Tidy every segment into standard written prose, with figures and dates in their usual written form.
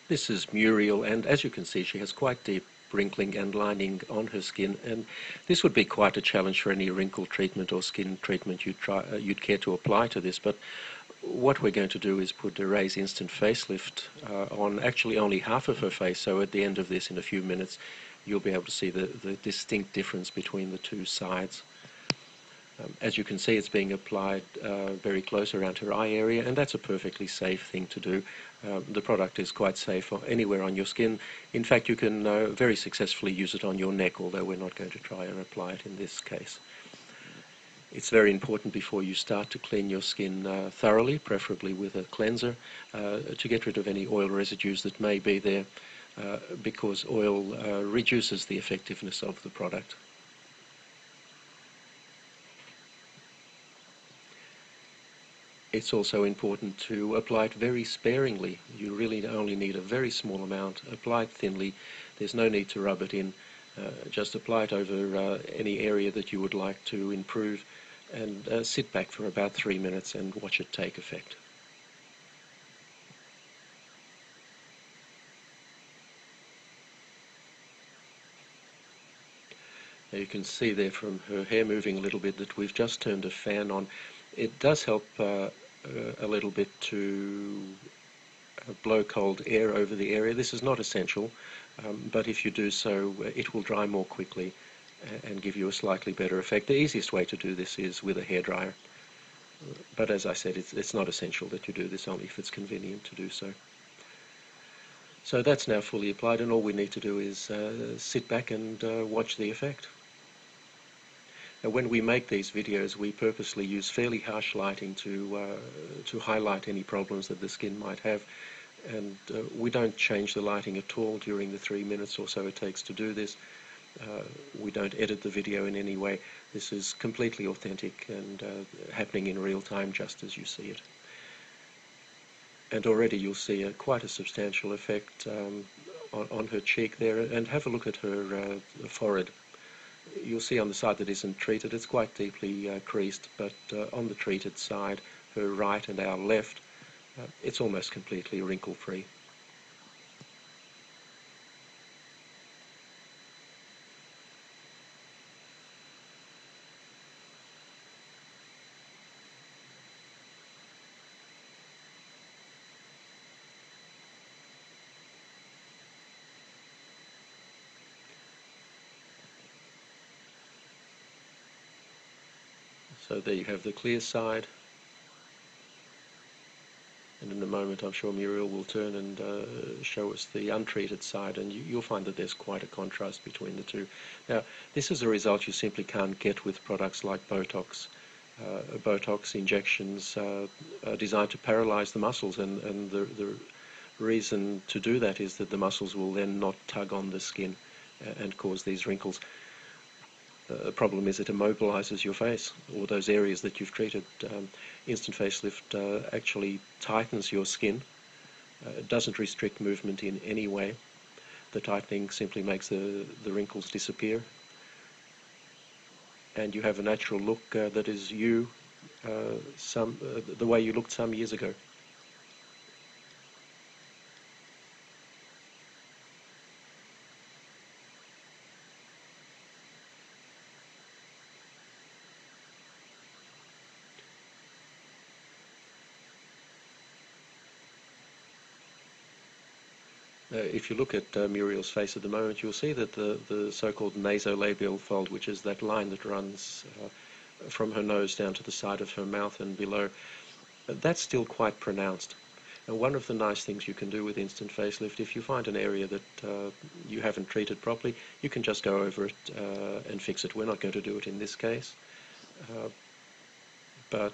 This is Muriel, and as you can see, she has quite deep wrinkling and lining on her skin, and this would be quite a challenge for any wrinkle treatment or skin treatment you'd care to apply to this. But what we're going to do is put a Raise Instant Facelift on actually only half of her face, so at the end of this, in a few minutes, you'll be able to see the distinct difference between the two sides. As you can see, it's being applied very close around her eye area, and that's a perfectly safe thing to do. The product is quite safe anywhere on your skin. In fact, you can very successfully use it on your neck, although we're not going to try and apply it in this case. It's very important before you start to clean your skin thoroughly, preferably with a cleanser, to get rid of any oil residues that may be there, because oil reduces the effectiveness of the product. It's also important to apply it very sparingly. You really only need a very small amount. Apply it thinly. There's no need to rub it in. Just apply it over any area that you would like to improve, and sit back for about 3 minutes and watch it take effect. Now you can see there from her hair moving a little bit that we've just turned a fan on. It does help a little bit to blow cold air over the area. This is not essential, but if you do so, it will dry more quickly and give you a slightly better effect. The easiest way to do this is with a hairdryer, but as I said, it's not essential that you do this, only if it's convenient to do so. So that's now fully applied, and all we need to do is sit back and watch the effect. Now, when we make these videos, we purposely use fairly harsh lighting to highlight any problems that the skin might have, and we don't change the lighting at all during the 3 minutes or so it takes to do this. We don't edit the video in any way. This is completely authentic and happening in real time, just as you see it. And already you'll see quite a substantial effect on her cheek there, and have a look at her forehead. You'll see on the side that isn't treated, it's quite deeply creased, but on the treated side, her right and our left, it's almost completely wrinkle-free. So there you have the clear side, and in a moment I'm sure Muriel will turn and show us the untreated side, and you'll find that there's quite a contrast between the two. Now, this is a result you simply can't get with products like Botox. Botox injections are designed to paralyze the muscles, and the reason to do that is that the muscles will then not tug on the skin and cause these wrinkles. The problem is it immobilizes your face, or those areas that you've treated. Instant Facelift actually tightens your skin. It doesn't restrict movement in any way. The tightening simply makes the wrinkles disappear, and you have a natural look that is you, the way you looked some years ago. If you look at Muriel's face at the moment, you'll see that the so-called nasolabial fold, which is that line that runs from her nose down to the side of her mouth and below, that's still quite pronounced. And one of the nice things you can do with Instant Facelift, if you find an area that you haven't treated properly, you can just go over it and fix it. We're not going to do it in this case, but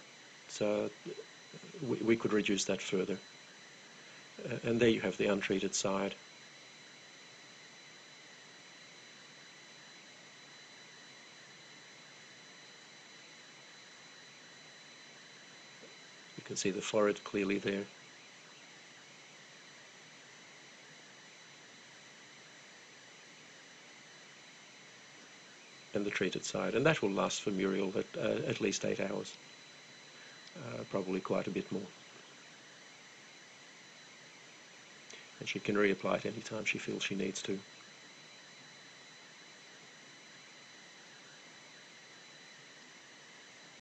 we could reduce that further. And there you have the untreated side. You can see the forehead clearly there. And the treated side. And that will last for Muriel at least 8 hours. Probably quite a bit more. and she can reapply it anytime she feels she needs to.